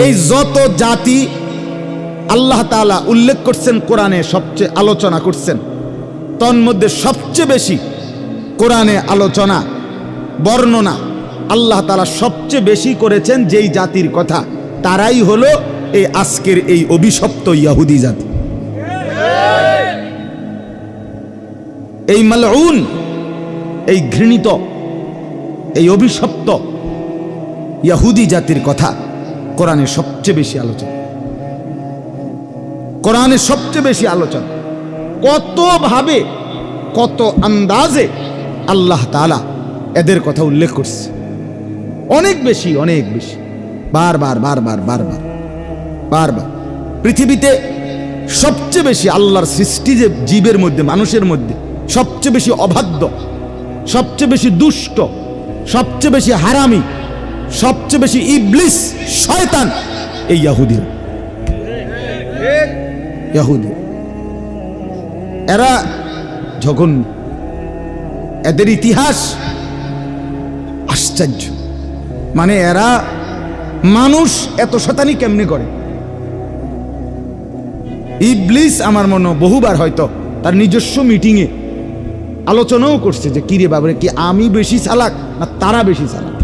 এই যত জাতি আল্লাহ তাআলা উল্লেখ করছেন কোরআনে, সবচেয়ে আলোচনা করছেন, তন্মধ্যে সবচেয়ে বেশি কোরআনে আলোচনা বর্ণনা আল্লাহ তাআলা সবচেয়ে বেশি করেছেন যেই জাতির কথা, তারাই হলো এই আজকের এই অভিশপ্ত ইহুদি জাতি। এই মালউন, এই ঘৃণিত, এই অভিশপ্ত ইহুদি জাতির কথা কোরআনে সবচেয়ে বেশি আলোচনা। কোরআনে সবচেয়ে বেশি আলোচনা, কত ভাবে কত আন্দাজে আল্লাহ তাআলা এদের কথা উল্লেখ করছে, অনেক বেশি, অনেক বেশি, বারবার বারবার বারবার বারবার। পৃথিবীতে সবচেয়ে বেশি আল্লাহর সৃষ্টি যে জীবের মধ্যে, মানুষের মধ্যে সবচেয়ে বেশি অবাধ্য, সবচেয়ে বেশি দুষ্ট, সবচেয়ে বেশি হারামি, সবচেয়ে বেশি ইবলিস, শয়তান এই ইহুদিরা। ইহুদি এরা যখন, এদের ইতিহাস আশ্চর্য, মানে এরা মানুষ এত শয়তানি কেমনে করে। ইবলিস আমার মনে বহুবার হয়তো তার নিজস্ব মিটিংয়ে আলোচনাও করছে যে কিরে বাবারে, কি আমি বেশি চালাক না তারা বেশি চালাক,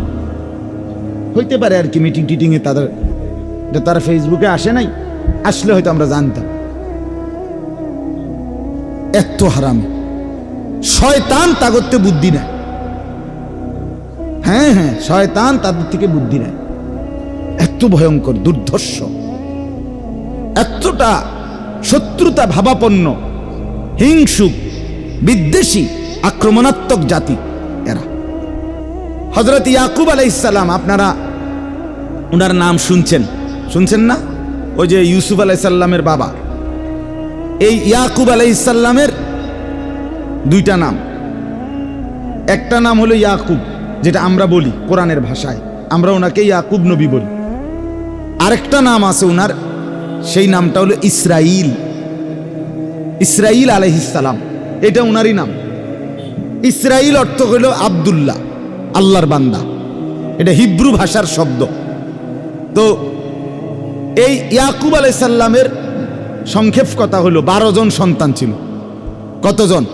হইতে পারে আর কি। মিটিং টিটিংয়ে তারা ফেসবুকে আসে নাই, আসলে হয়তো আমরা জানতাম। এত হারামি শয়তান, তাগতে বুদ্ধি নেয়। হ্যাঁ হ্যাঁ, শয়তান তাদের থেকে বুদ্ধি নেয়। এত ভয়ঙ্কর, দুর্ধর্ষ, এতটা শত্রুতা ভাবাপন্ন, হিংসুক, বিদ্বেষী, আক্রমণাত্মক জাতি এরা। হযরত ইয়াকুব আলাইহিস সালাম, আপনারা ওনার নাম শুনছেন না? ওই যে ইউসুফ আলাইহিস সালামের বাবা, এই ইয়াকুব আলাইহিস সালামের দুইটা নাম। একটা নাম হলো ইয়াকুব, যেটা আমরা বলি কোরআনের ভাষায়, আমরা ওনাকে ইয়াকুব নবী বলি। আরেকটা নাম আছে ওনার, সেই নামটা হলো ইসরাইল। ইসরাইল আলাইহিস সালাম, এটা ওনারই নাম। ইসরাইল অর্থ হলো আব্দুল্লাহ, আল্লাহর বান্দা। এটা হিব্রু ভাষার শব্দ। তো এই ইয়াকুব আলাইহিস সালামের সংক্ষেপ কথা হলো 12 জন সন্তান ছিল। কতজন?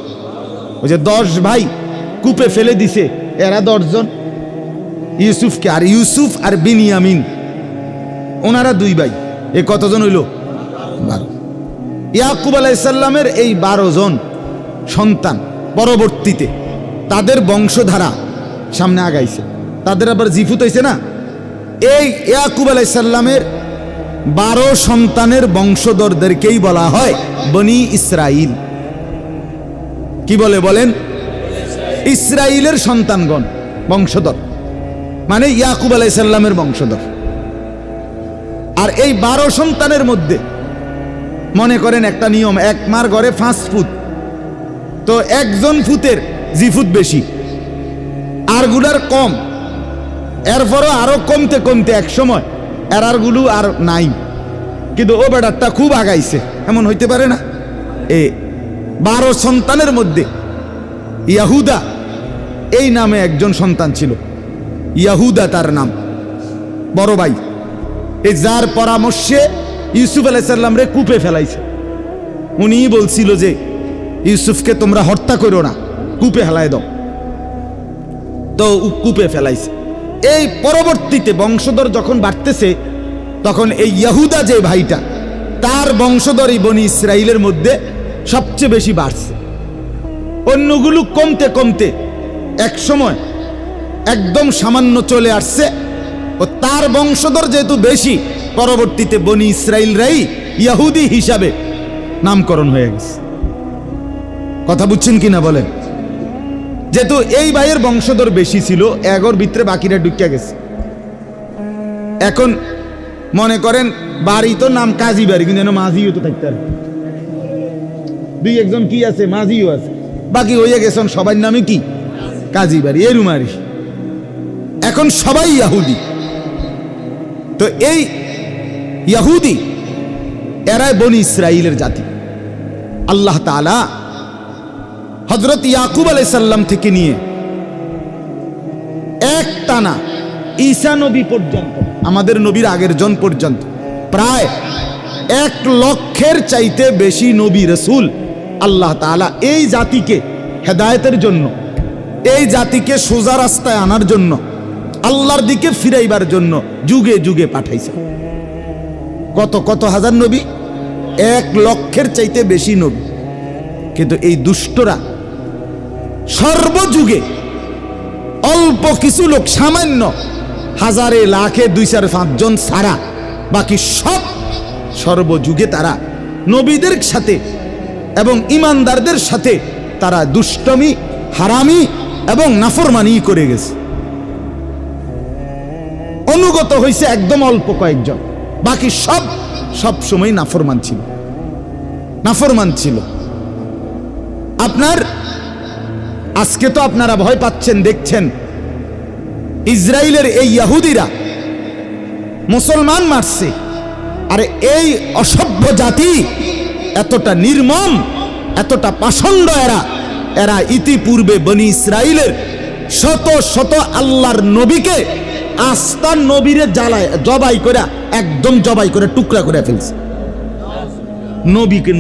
ওই যে 10 ভাই কূপে ফেলে দিছে, এরা 10 জন ইউসুফকে, আর ইউসুফ আর বিনিয়ামিন ওনারা 2 ভাই। এ কতজন হইল? 12। ইয়াকুব আলাইহিস সালামের এই 12 জন সন্তান পরবর্তীতে তাদের বংশধারা সামনে আগাইছে, তাদের আবার জিফুত হইছে না। এই ইয়াকুব আলাইহিস সালামের 12 সন্তানের বংশধরদেরকেই বলা হয় বনি ইসরাইল। কি বলেন? ইসরাইলের সন্তানগণ, বংশধর, মানে ইয়াকুব আলাইহিস সালামের বংশধর। আর এই 12 সন্তানের মধ্যে মনে করেন একটা নিয়ম, এক মার ঘরে 5 ফুট, তো একজন ফুতের জিফুত বেশি, আর গুলার কম। এরপরও আরো কমতে কমতে এক সময় এরারগুলো আর নাই, কিন্তু ও বেটারটা খুব আগাইছে, এমন হইতে পারে না? 12 সন্তানের মধ্যে ইয়াহুদা এই নামে একজন সন্তান ছিল। ইয়াহুদা তার নাম, বড় ভাই। এই যার পরামর্শে ইউসুফ আলাইহিস সালাম রে কূপে ফেলাইছে। উনি বলছিল যে ইউসুফকে তোমরা হত্যা করো না, কূপে ফেলাই দাও। তো কূপে ফেলাইছে। এই পরবর্তীতে বংশধর যখন বাড়তেছে, তখন এই ইয়াহুদা যে ভাইটা, তার বংশধরই বনি ইসরাইলের মধ্যে সবচেয়ে বেশি বাড়ছে। অন্যগুলো কমতে কমতে এক সময় একদম সামান্য চলে আসছে, ও তার বংশধর যেহেতু বেশি, পরবর্তীতে বনি ইসরাইলরাই ইহুদি হিসাবে নামকরণ হয়ে গেছে। কথা বুঝছেন কিনা বলেন? যেহেতু এই ভাইয়ের বংশধর বেশি ছিল, এগোর ভিতরে বাকিরা ঢুকিয়া গেছে। এখন মনে করেন বাড়ি তো নাম কাজী বাড়ি, কিন্তু মাঝিও তো থাকতে পারে, 2-1 জন কি আছে, মাঝিও আছে, বাকি হইয়া গেছেন সবার নামে কি কাজী বাড়ি, এরুমারি। এখন সবাই ইহুদি। তো এই ইহুদি এরাই বনি ইসরাইলের জাতি। আল্লাহ তাআলা হযরত ইয়াকুব আলাইহিস সালাম থেকে নিয়ে এক টানা ঈসা নবী পর্যন্ত, আমাদের নবীর আগের জন পর্যন্ত প্রায় 1 লক্ষের চাইতে বেশি নবী রাসূল আল্লাহ তাআলা এই জাতিকে হেদায়েতের জন্য, এই জাতিকে সোজা রাস্তায় আনার জন্য, আল্লাহর দিকে ফিরাইবার জন্য যুগে যুগে পাঠাইছে। কত কত হাজার নবী, 1 লক্ষের চাইতে বেশি নবী। কিন্তু এই দুষ্টরা সর্বযুগে অল্প কিছু লোক, সামান্য হাজারে লাখে 2-4-5 জন ছাড়া বাকি সব সর্বযুগে তারা নবীদের সাথে এবং ইমানদারদের সাথে তারা দুষ্টমি, হারামি এবং নাফরমানি করে গেছে। অনুগত হয়েছে একদম অল্প কয়েকজন, বাকি সব সময় নাফরমান ছিল, নাফরমান ছিল। আপনার আজকে তো আপনারা ভয় পাচ্ছেন, দেখছেন ইসরায়েলের এই ইহুদিরা মুসলমান মারছে। আরে এই অসভ্য জাতি এতটা নির্মম, এতটা পাষণ্ড, এরা ইতিপূর্বে বনি ইসরায়েলের শত শত আল্লাহর নবীকে, আস্তার নবীরে জ্বালায় জবাই করে, একদম জবাই করে টুকরা করে ফেলছে। নবীকে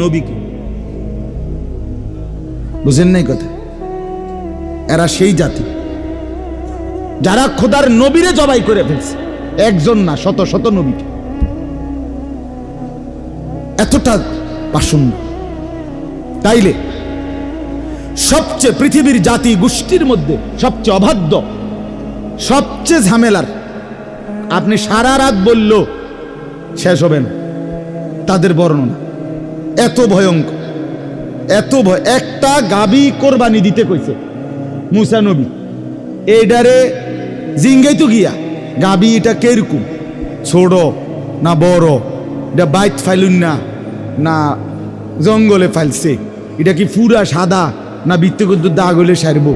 বুঝেন নাই কথা? এরা সেই জাতি যারা খোদার নবীরে জবাই করে ফেলছে, একজন না, শত শত নবীকে। এতটা পাষণ্ড। তাইলে সবচেয়ে পৃথিবীর জাতি গোষ্ঠীর মধ্যে সবচেয়ে অবাধ্য, সবচেয়ে ঝামেলার, আপনি সারা রাত বললো শেষ হবে না তাদের বর্ণনা। এত ভয়ঙ্কর, এত ভয়। একটা গাবি কোরবানি দিতে কইছে মুসা নবী, এইডারে জিঙ্গাই তো গিয়া গাবি এটা কেরকম, ছোট না বড়, এটা বাইত ফাইলুন না জঙ্গলে ফাইলছে, এটা কি পুরা সাদা না বৃত্তগত দাগ হলে সারব,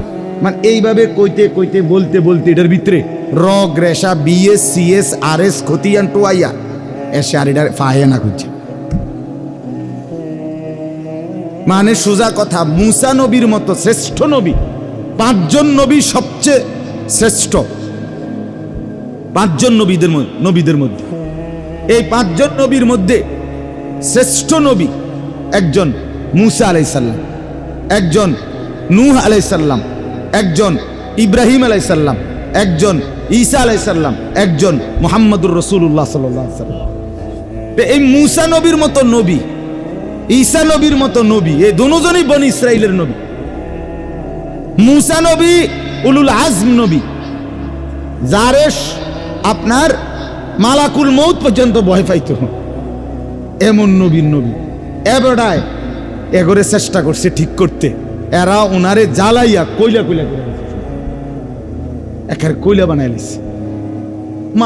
মানে এইভাবে কইতে কইতে বলতে বলতে এটার ভিতরে রগ রেশা বিএস সিএস আর এস খতিয়ান টোয়াইয়া এসে আর এটা ফায়া না করছে। মানে সোজা কথা, মুসা নবীর মতো শ্রেষ্ঠ নবী, 5 জন নবী সবচেয়ে শ্রেষ্ঠ, 5 জন নবীদের মধ্যে এই 5 জন নবীর মধ্যে শ্রেষ্ঠ নবী একজন মুসা আলাইহিস সালাম, একজন নূহ আলাইহিস সালাম, একজন ইব্রাহিম আলাইহিস সালাম, একজন ঈসা আলাইহিস সালাম, একজন মুহাম্মদুর রাসূলুল্লাহ সাল্লাল্লাহু আলাইহি ওয়াসাল্লাম। এই মুসা নবীর মতো নবী, ঈসা নবীর মতো নবী, এই দুজনই বনি ইসরাইলের নবী। মুসা নবী উলুল আজম নবী, যারে আপনার মালাকুল মউত পর্যন্ত ভয় পাইত, এমন নবীর নবী। এবারে এগরে চেষ্টা করছে ঠিক করতে, এরা ওনারে জ্বালাইয়া কইলা করে একের কইলা বানাই লিছে।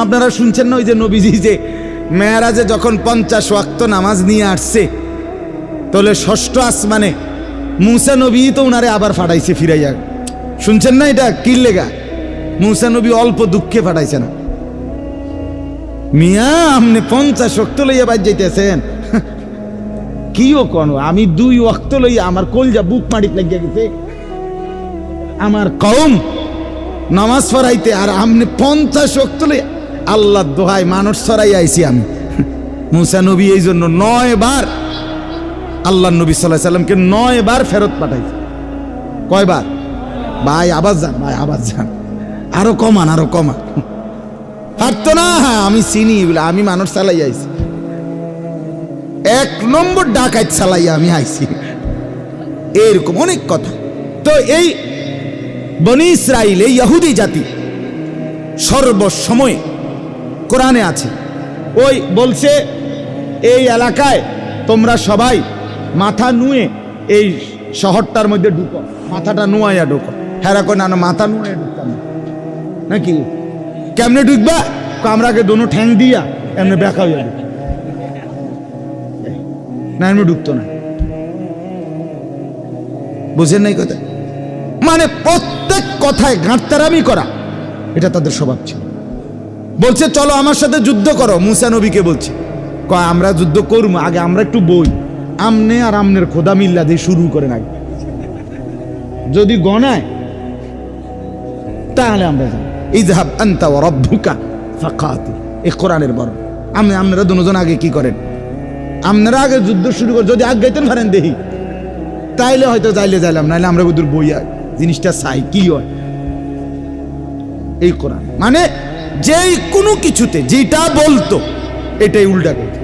আপনারা শুনছেন না ওই যে নবীজি যে মেরাজে যখন 50 ওয়াক্ত নামাজ নিয়ে আসছে, তাহলে 6ষ্ঠ আসমানে মুসা নবী তো উনারে আবার ফাটাইছে ফিরাইয়া। শুনছেন না এটা কি লেগা? মুসা নবী অল্প দুঃখে ফাটাইছে না। মিয়া আপনি 50 ওয়াক্ত লইয়া বাজ যাইতেছেন, কিও কোন আমি 2 ওয়াক্ত লইয়া আমার কলজা বুক মাটিতে লাগিয়া গেছে, আমার কওম নামাজ পড়াইতে, আর আপনি 50 ওয়াক্ত লইয়া। আল্লাহ দোহাই, মানুষ ছড়াই আইছি আমি। মুসা নবী এই জন্য 9 বার আল্লাহ নবী সাল্লাল্লাহু আলাইহি সাল্লামকে 9 বার ফেরত পাঠাইছে। কয়বার? ভাই আবার যান, ভাই আবার যান, আরো কমান, আরো কমান। পারতো না? হ্যাঁ আমি চিনি, আমি মানুষ চালাই আইছি, 1 নম্বর ডাকাত চালাইয়া আমি আইছি, এরকম অনেক কথা। তো এই বনি ইসরাইল, এই ইহুদি জাতি সর্বসময় কোরআনে আছে, ওই বলছে এই এলাকায় তোমরা সবাই মাথা নুয়ে এই শহরটার মধ্যে ঢুকো, মাথাটা নুয়াইয়া ঢুকো। হেরা কই না, মাথা নুয়ে ঢুকতাম নাকি? কেমনে ঢুকবা? কামরাকে দোনো ঠ্যাং দিয়া এমনি বেঁকা হইয়া ঢুক না, এমনি ঢুকতো না। বুঝেন নাই কথা? মানে প্রত্যেক কথায় গাঁটতারামি করা, এটা তাদের স্বভাব ছিল। বলছে চলো আমার সাথে যুদ্ধ করো, মুসা নবীকে বলছে, কয় আমরা যুদ্ধ করবো, আগে আমরা একটু বই, আমনে আর আমনের খোদা মিল্লা দিয়ে শুরু করে না, যদি গনায় তাহলে আমরা যাই। ইযহাব আনতা ওয়া রাব্বুকা ফাকাতিল। এই কোরআনের বর্ণনা। আপনারা দুজন আগে কি করেন? আপনারা আগে যুদ্ধ শুরু করে যদি আগাইতেন পারেন দেখি, তাইলে হয়তো যাইলাম, নাইলে আমরা বুধুর বইয়া জিনিসটা চাই কি হয়। এই কোরআন মানে যেই কোনো কিছুতে যেটা বলতো এটাই উল্টা করত।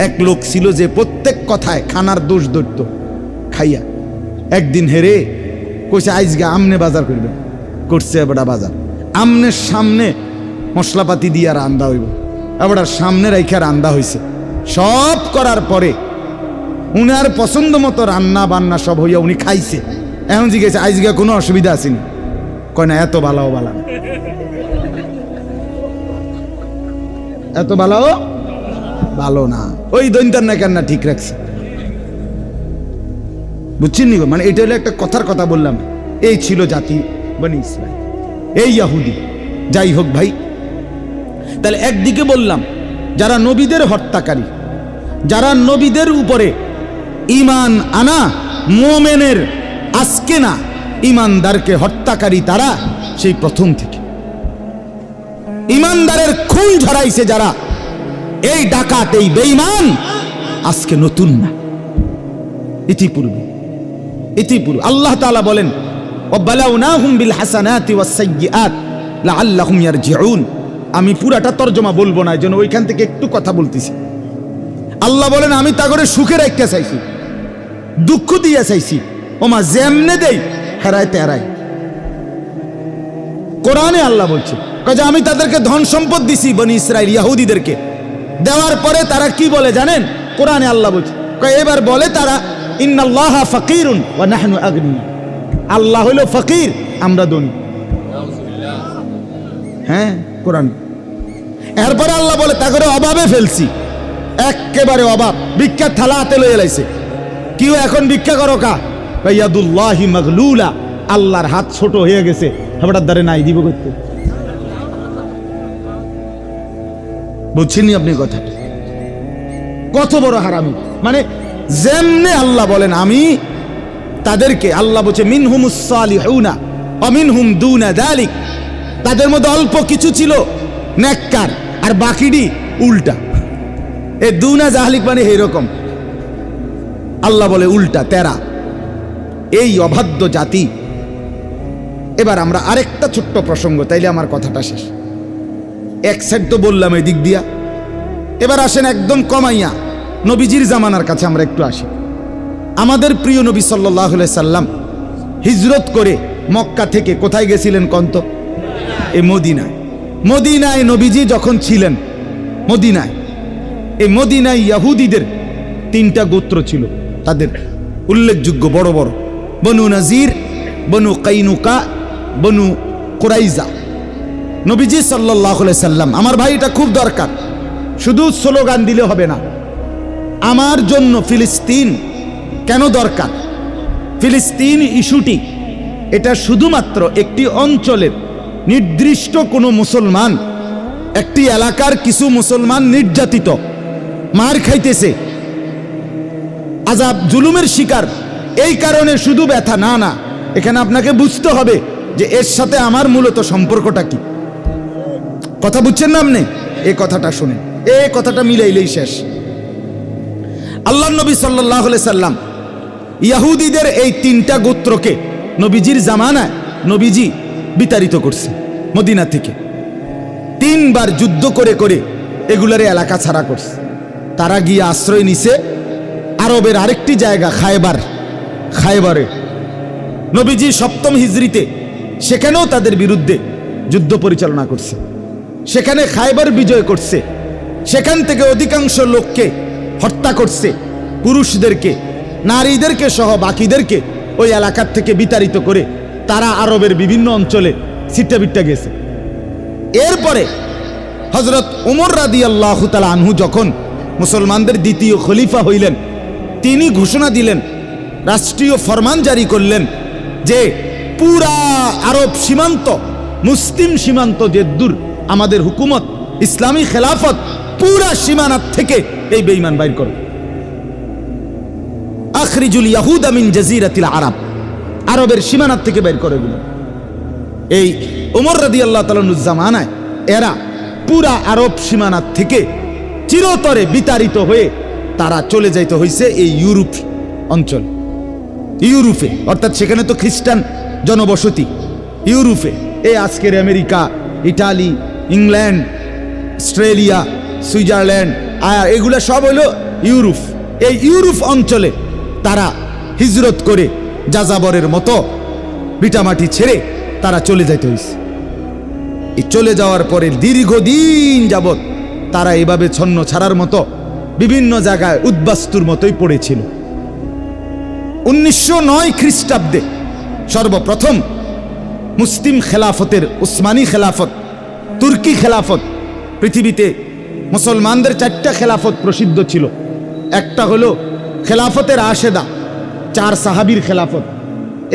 এক লোক ছিল যে প্রত্যেক কথায় খানার দোষ ধরত, খাইয়া একদিন হেরে কইছে আইজগা আমনে বাজার করবেন, করছে এবার বাজার আমনের সামনে মশলাপাতি দিয়া রান্দা হইব, এবার সামনে রাইখা রান্দা হইছে। সব করার পরে উনার পছন্দ মতো রান্না বান্না সব হইয়া উনি খাইছে। এখন জিজ্ঞেস আইজগা কোনো অসুবিধা আসেনি? কয় না, এত ভালো বালা না, এত ভালো না, ওই দৈন্তার না কেন ঠিক রাখছে। বুঝছেন নি? মানে এটা হলো একটা কথার কথা বললাম। এই ছিল জাতি বনি ইসরাইল, এই ইহুদি। যাই হোক ভাই, তাহলে একদিকে বললাম যারা নবীদের হত্যাকারী, যারা নবীদের উপরে ঈমান আনা মুমিনের আজকে না ঈমানদারকে হত্যাকারী, তারা সেই প্রথম থেকে ঈমানদারের খুন ঝরাইছে যারা, এই ডাকাত এই বেঈমান আজকে নতুন না, ইতিপূর্বে আল্লাহ তাআলা বলেন ওয়াবালাউনাহুম বিল হাসানাতি ওয়াস সাইয়্যাত লাআল্লাহুম ইয়ারজিউন। আমি পুরাটা তরজমা বলবো না, যেন ওইখান থেকে একটু কথা বলতেছি। আল্লাহ বলেন আমি তাগরে সুখে রাখতে চাইছি, দুঃখ দিয়ে চাইছি, ওমা যেমনে দেই হেরায় তেরাই। কোরআনে আল্লাহ বলছে যে আমি তাদেরকে ধন সম্পদ দিছি বনি ইসরাইল ইহুদিদেরকে, দেওয়ার পরে তারা কি বলে জানেন? কোরআনে আল্লাহ বলছে এবার বলে তারা ইন্নাল্লাহা ফাকিরুন ওয়া নাহনু আগনিয়া, আল্লাহ হইল ফকির, আমরা ধনী। হ্যাঁ, কোরআন। এরপরে আল্লাহ বলে তাকে অভাবে ফেলছি, একেবারে অভাব, ভিক্ষা থালা হাতে লয়ে লাইছে। কেউ এখন ভিক্ষা করো কা? ইয়াদুল্লাহি মাগলুলা, আল্লাহর হাত ছোট হয়ে গেছে, হেবটার দ্বারে নাই দিব করতে। বুঝছেননি আপনি কথা? কত বড় হারামি! মানে যেমনে আল্লাহ বলেন আমি তাদেরকে, আল্লাহ বলছে মিনহুমুস সালিহুনা ওয়া মিনহুম দুনা যালিক, তাদের মধ্যে অল্প কিছু ছিল নেককার আর বাকিটি উল্টা। এই দুনা জাহলিক মানে এইরকম, আল্লাহ বলে উল্টা তেরা, এই অবাধ্য জাতি। এবার আমরা আরেকটা ছোট্ট প্রসঙ্গ, তাইলে আমার কথাটা শেষ। এক সাইড তো বললাম এই দিক দিয়া, এবার আসেন একদম কমাইয়া নবীজির জামানার কাছে আমরা একটু আসি। আমাদের প্রিয় নবী সাল্লাল্লাহু আলাইহি সাল্লাম হিজরত করে মক্কা থেকে কোথায় গেছিলেন কন্ত? এই মদিনায়। মদিনায় নবীজি যখন ছিলেন মদিনায়, এই মদিনায় ইহুদিদের 3টা গোত্র ছিল, তাদের উল্লেখযোগ্য বড় বড়, বনু নাজির, বনু কাইনুকা, বনু কুরাইজা। নবীজি সাল্লাল্লাহু আলাইহি সাল্লাম, আমার ভাই এটা খুব দরকার, শুধু স্লোগান দিলে হবে না। আমার জন্য ফিলিস্তিন কেন দরকার? ফিলিস্তিন ইস্যুটি এটা শুধুমাত্র একটি অঞ্চলের নির্দিষ্ট কোনো মুসলমান, একটি এলাকার কিছু মুসলমান নির্যাতিত, মার খাইতেছে, আযাব জুলুমের শিকার, এই কারণে শুধু ব্যথা না, না, এখানে আপনাকে বুঝতে হবে যে এর সাথে আমার মূলত সম্পর্কটা কি। কথা বুঝছেন না আপনি? এই কথাটা শুনে, এই কথাটা মিলাইলেই শেষ। আল্লাহ নবী সাল্লাল্লাহু আলাইহি সাল্লাম ইহুদিদের এই 3টা গোত্রকে নবীজির জামানায় নবীজি বিতাড়িত করছে মদিনা থেকে। 3 বার যুদ্ধ করে করে এগুলার এলাকা ছাড়া করছে। তারা গিয়ে আশ্রয় নিছে আরবের আরেকটি জায়গা খায়বারে। নবীজি 7ম হিজরিতে সেখানেও তাদের বিরুদ্ধে যুদ্ধ পরিচালনা করছে, সেখানে খায়বার বিজয় করছে, সেখান থেকে অধিকাংশ লোককে হত্যা করছে, পুরুষদেরকে, নারীদেরকে সহ বাকিদেরকে ওই এলাকার থেকে বিতাড়িত করে তারা আরবের বিভিন্ন অঞ্চলে ছিট্টাবিট্টা গেছে। এরপরে হযরত ওমর রাদিয়াল্লাহু তাআলা আনহু যখন মুসলমানদের 2য় খলিফা হইলেন, তিনি ঘোষণা দিলেন, রাষ্ট্রীয় ফরমান জারি করলেন যে পুরা আরব সীমান্ত, মুসলিম সীমান্ত যে দূর আমাদের হুকুমত, ইসলামী খেলাফত, পুরা সীমানার থেকে এই বেঈমান বাইর করো। আখরিজুল ইয়াহুদা মিন জাজিরাতিল আরব, আরবের সীমানার থেকে বের করে দিল। এই ওমর রাদিয়াল্লাহু তাআলা আনহুর জামানায় এরা পুরা আরব সীমানা থেকে চিরতরে বিতাড়িত হয়ে তারা চলে যাইতে হয়েছে এই ইউরোপ অঞ্চল, ইউরোপে, অর্থাৎ সেখানে তো খ্রিস্টান জনবসতি। ইউরোপে এই আজকের America, Italy, England, Australia, Switzerland, এগুলা সব হলো ইউরোপ। এই ইউরোপ অঞ্চলে তারা হিজরত করে যাযাবরের মতো ভিটামাটি ছেড়ে তারা চলে যাইতে হয়েছে। এই চলে যাওয়ার পরে দীর্ঘদিন যাবৎ তারা এভাবে ছন্ন ছাড়ার মতো বিভিন্ন জায়গায় উদ্বাস্তুর মতোই পড়েছিল। 1909 খ্রিস্টাব্দে সর্বপ্রথম মুসলিম খেলাফতের, উসমানী খেলাফত, তুর্কি খেলাফত, পৃথিবীতে মুসলমানদের 4টা খেলাফত প্রসিদ্ধ ছিল। একটা হলো খেলাফতের রাশেদা, 4 সাহাবীর খেলাফত,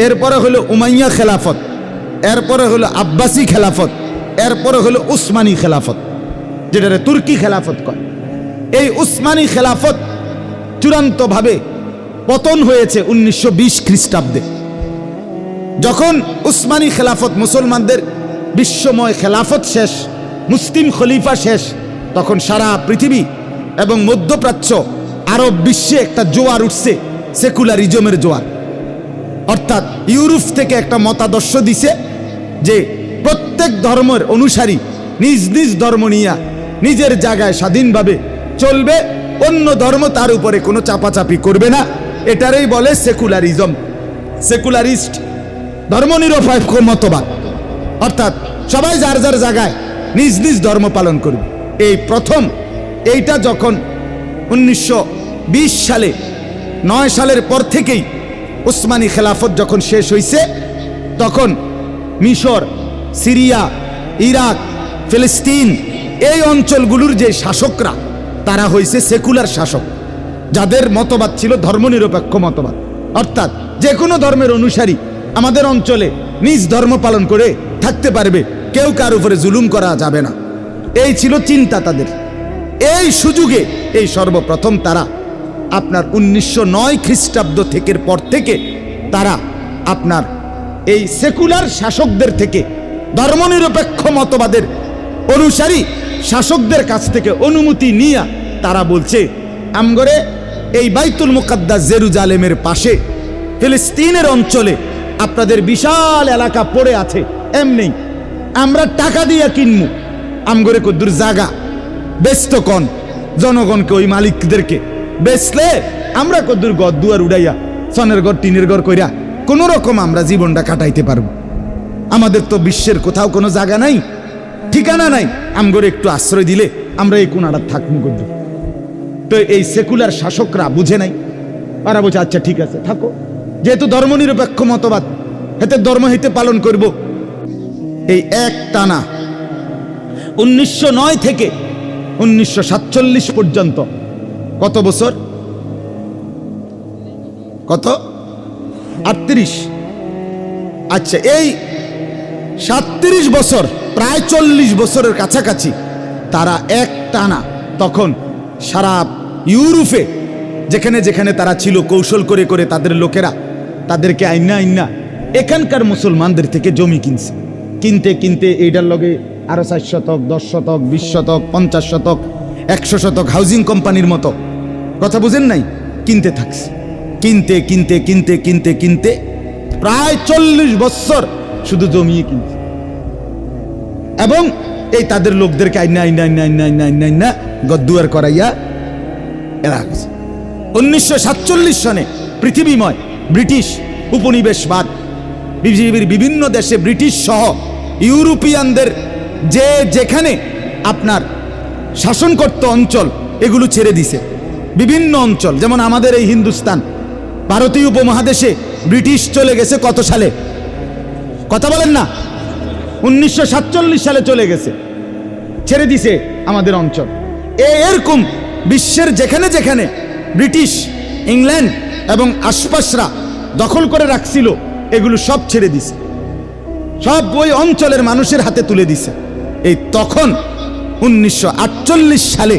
এরপরে হলো উমাইয়া খেলাফত, এরপরে হলো আব্বাসী খেলাফত, এরপরে হলো উসমানী খেলাফত, যেটারে তুর্কি খেলাফত কয়। এই উসমানী খেলাফত চূড়ান্তভাবে পতন হয়েছে 1920 খ্রিস্টাব্দে। যখন উসমানী খেলাফত, মুসলমানদের বিশ্বময় খেলাফত শেষ, মুসলিম খলিফা শেষ, তখন সারা পৃথিবী এবং মধ্যপ্রাচ্য, আরব বিশ্বে একটা জোয়ার উঠছে, সেকুলারিজমের জোয়ার। অর্থাৎ ইউরোপ থেকে একটা মতাদর্শ দিছে যে প্রত্যেক ধর্মের অনুসারী নিজ নিজ ধর্ম নিয়ে নিজের জায়গায় স্বাধীনভাবে চলবে, অন্য ধর্ম তার উপরে কোনো চাপাচাপি করবে না। এটারই বলে সেকুলারিজম, সেকুলারিস্ট, ধর্মনিরপেক্ষ মতবাদ। অর্থাৎ সবাই যার যার জায়গায় নিজ নিজ ধর্ম পালন করবে। এই প্রথম এইটা যখন 1920 সালে, 9 সালের পর থেকেই উসমানী খেলাফত যখন শেষ হয়েছে, তখন মিশর, সিরিয়া, ইরাক, ফিলিস্তিন, এই অঞ্চলগুলোর যে শাসকরা তারা হয়েছে সেকুলার শাসক, যাদের মতবাদ ছিল ধর্মনিরপেক্ষ মতবাদ। অর্থাৎ যে কোনো ধর্মের অনুসারী আমাদের অঞ্চলে নিজ ধর্ম পালন করে থাকতে পারবে, কেউ কার উপরে জুলুম করা যাবে না, এই ছিল চিন্তা তাদের। এই সুযোগে এই সর্বপ্রথম তারা আপনার 1909 খ্রিস্টাব্দ থেকের পর থেকে তারা আপনার এই সেকুলার শাসকদের থেকে, ধর্মনিরপেক্ষ মতবাদের অনুসারী শাসকদের কাছ থেকে অনুমতি নিয়ে তারা বলছে, আমগরে এই বাইতুল মুকাদ্দাস জেরুজালেমের পাশে ফিলিস্তিনের অঞ্চলে আপনাদের বিশাল এলাকা পড়ে আছে, এমনি আমরা টাকা দিয়ে কিনমু, আমগরে কদ্দুর জাগা বেচত কন, জনগণকে, ওই মালিকদেরকে বেচলে আমরা কদ্দুর ঘর দুয়ার উড়াইয়া, সনের ঘর, টিনের ঘর কইরা কোন রকম আমরা জীবনটা কাটাইতে পারবো। আমাদের তো বিশ্বের কোথাও কোনো জায়গা নাই, ঠিকানা নাই, আমগরে একটু আশ্রয় দিলে আমরা এই কোনাটা থাকবো কদ্দুর। তো এই সেকুলার শাসকরা বুঝে নাই, তারা বলছে আচ্ছা ঠিক আছে থাকো, যেহেতু ধর্মনিরপেক্ষ মতবাদ, হেতে ধর্ম হইতে পালন করব। এই এক টানা 1909 থেকে 1947 পর্যন্ত কত বছর? কত? 38। আচ্ছা, এই 37 বছর, প্রায় 40 বছরের কাছাকাছি তারা এক টানা তখন সারা ইউরোপে যেখানে যেখানে তারা ছিল, কৌশল করে করে তাদের লোকেরা তাদেরকে আইনা এখানকার মুসলমানদের থেকে জমি কিনছে। কিনতে কিনতে এইটার লগে আরো 4 শতক, 10 শতক, 20 শতক, 50 শতক, 100 শতক হাউজিং কোম্পানির মতো, কথা বুঝেন নাই, কিনতে থাকছে। কিনতে কিনতে কিনতে কিনতে কিনতে প্রায় 40 বছর শুধু জমিয়ে কিনছে, এবং এই তাদের লোকদেরকে আইনা গদ্দুয়ার করাইয়া এরা 1947 সনে পৃথিবীময় ব্রিটিশ উপনিবেশবাদ, পৃথিবীর বিভিন্ন দেশে ব্রিটিশ সহ ইউরোপিয়ানদের যে যেখানে আপনার শাসন করত অঞ্চল, এগুলো ছেড়ে দিছে। বিভিন্ন অঞ্চল, যেমন আমাদের এই হিন্দুস্তান, ভারতীয় উপমহাদেশে ব্রিটিশ চলে গেছে কত সালে? কথা বলেন না, 1947 সালে চলে গেছে, ছেড়ে দিছে আমাদের অঞ্চল। এরকম বিশ্বের যেখানে যেখানে ব্রিটিশ, ইংল্যান্ড এবং আশপাশরা দখল করে রাখছিল, এগুলো সব ছেড়ে দিছে, সব ওই অঞ্চলের মানুষের হাতে তুলে দিছে। এই তখন 1948 সালে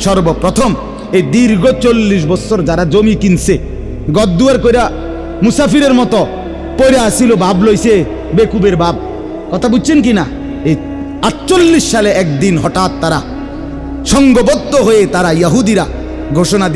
সর্বপ্রথম এই দীর্ঘ 40 বছর যারা জমি কিনছে, গদ্দুয়ার কইরা মুসাফিরের মতো পড়ে আসিল, ভাব লইছে বেকুবের বাপ, কথা বুঝছেন কি না? এই 48 সালে একদিন হঠাৎ তারা সংঘবদ্ধ হয়ে তারা ইহুদিরা ঘোষণা